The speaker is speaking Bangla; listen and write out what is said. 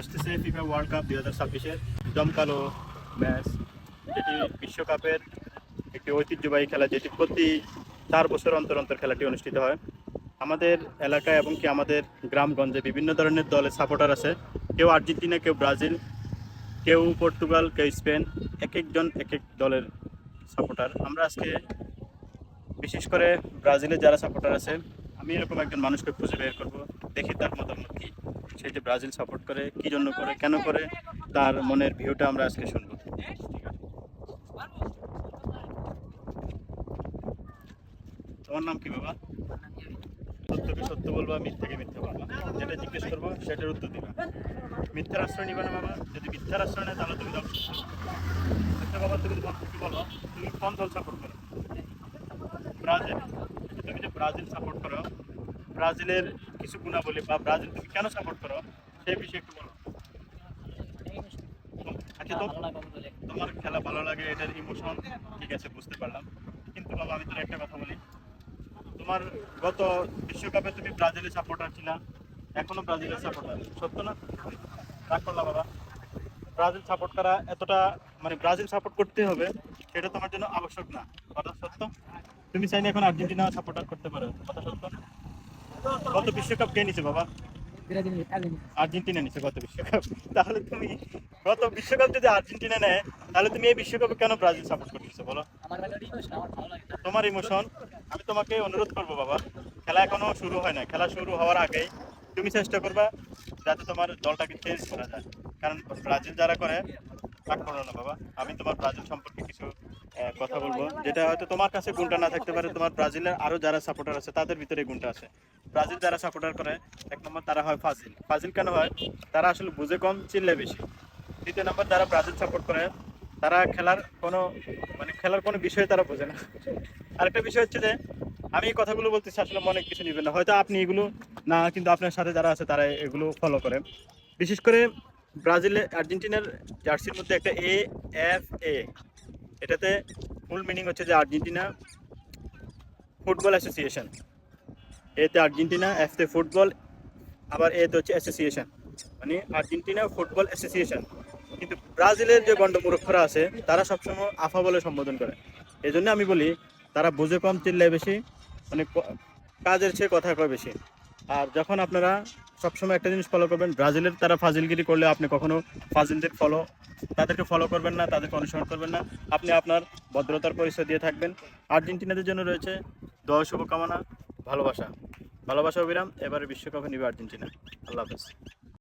আসতেছে ফিফা ওয়ার্ল্ড কাপ 2026-এর জমকালো ম্যাচ, যেটি বিশ্বকাপের একটি ঐতিহ্যবাহী খেলা, যেটি প্রতি 4 বছর অন্তর অন্তর খেলাটি অনুষ্ঠিত হয়। আমাদের এলাকায় এবং কি আমাদের গ্রামগঞ্জে বিভিন্ন ধরনের দলের সাপোর্টার আছে। কেউ আর্জেন্টিনা, কেউ ব্রাজিল, কেউ পর্তুগাল, কেউ স্পেন। এক একজন এক এক দলের সাপোর্টার। আমরা আজকে বিশেষ করে ব্রাজিলের যারা সাপোর্টার আছে, আমি এরকম একজন মানুষকে খুঁজে বের করবো, দেখি তার মতামত কি। সে যে ব্রাজিল সাপোর্ট করে, কি জন্য করে, কেন করে, তার মনের ভিউটা আমরা আজকে শুনবো। তোমার নাম কি বাবা? সত্যকে সত্য বলবা, মিথ্যাকে মিথ্যা বলবা। যেটা জিজ্ঞেস করবো সেটার উত্তর দিবা। মিথ্যার আশ্রয় নিবা না বাবা। যদি মিথ্যার আশ্রয় নেয় তাহলে তুমি দল। আচ্ছা বাবা, তুমি বলো, তুমি কোন দল সাপোর্ট করো? ব্রাজিল। তুমি যে ব্রাজিল সাপোর্ট করো, ব্রাজিলের কিছু গুণাবলী বা ব্রাজিল তুমি কেন সাপোর্ট করো সেই বিষয়ে একটু বলো। আচ্ছা, তোমার খেলা ভালো লাগে, এটার ইমোশন ঠিক আছে, বুঝতে পারলাম। কিন্তু বাবা, আমি তোর একটা কথা বলি, তোমার গত বিশ্বকাপে তুমি ব্রাজিলের সাপোর্টার ছিলা, এখনো ব্রাজিলের সাপোর্টার, সত্য না? রাগ করলা বাবা। ব্রাজিল সাপোর্ট করা এতটা, মানে ব্রাজিল সাপোর্ট করতে হবে সেটা তোমার জন্য আবশ্যক না, কথা সত্য। তুমি চাইলে এখন আর্জেন্টিনা সাপোর্টার করতে পারো, কথা সত্য। গত বিশ্বকাপ কে নিছে বাবা? আর্জেন্টিনা নিছে গত বিশ্বকাপ। তাহলে তুমি গত বিশ্বকাপ যদি আর্জেন্টিনা নেয়, তাহলে তুমি এই বিশ্বকাপে কেন ব্রাজিল সাপোর্ট করতেছো বলো? তোমার ইমোশন। আমি তোমাকে অনুরোধ করবো বাবা, খেলা এখনো শুরু হয় না, খেলা শুরু হওয়ার আগেই তুমি চেষ্টা করবা যাতে তোমার দলটাকে চেঞ্জ করা যায়। কারণ ব্রাজিল যারা করে, রাগ করো না বাবা, আমি তোমার ব্রাজিল সম্পর্কে কিছু কথা বলবো, যেটা হয়তো তোমার কাছে গুণটা না থাকতে পারে, তোমার ব্রাজিলের আরো যারা সাপোর্টার আছে তাদের ভিতরে গুণটা আছে। ব্রাজিল যারা সাপোর্টার করে, এক নম্বর তারা হয় ফাজিল। ফাজিল কেন হয়? তারা আসলে বুঝে কম, চিল্লে বেশি। দ্বিতীয় নম্বর, যারা ব্রাজিল সাপোর্ট করে তারা খেলার কোনো, মানে খেলার কোনো বিষয় তারা বোঝে না। আরেকটা বিষয় হচ্ছে যে, আমি এই কথাগুলো বলতেছি আসলে মনে কিছু নেবেন না, হয়তো আপনি এগুলো না, কিন্তু আপনার সাথে যারা আছে তারা এগুলো ফলো করে। বিশেষ করে ব্রাজিলে আর্জেন্টিনার জার্সির মধ্যে একটা AFA, এটাতে ফুল মিনিং হচ্ছে যে আর্জেন্টিনা ফুটবল অ্যাসোসিয়েশন। এতে আর্জেন্টিনা, এফতে ফুটবল, আবার এতে হচ্ছে অ্যাসোসিয়েশন, মানে আর্জেন্টিনা ফুটবল অ্যাসোসিয়েশন। কিন্তু ব্রাজিলের যে গণ্ডমূর্খরা আছে তারা সবসময় আফা বলে সম্বোধন করে। এই জন্য আমি বলি, তারা বুঝে কম, চিল্লায় বেশি, মানে কাজের চেয়ে কথা কয় বেশি। আর যখন আপনারা সবসময় একটা জিনিস ফলো করবেন, ব্রাজিলের তারা ফাজিলগিরি করলে আপনি কখনো ফাজিলদের তাদেরকে ফলো করবেন না, তাদেরকে অনুসরণ করবেন না। আপনি আপনার ভদ্রতার পরিচয় দিয়ে থাকবেন। আর্জেন্টিনাদের জন্য রয়েছে দোয়া, শুভকামনা, ভালোবাসা। ভালোবাসা অবিরাম। এবারে বিশ্বকাপে নিবে আর্জেন্টিনা। আল্লাহ হাফেজ।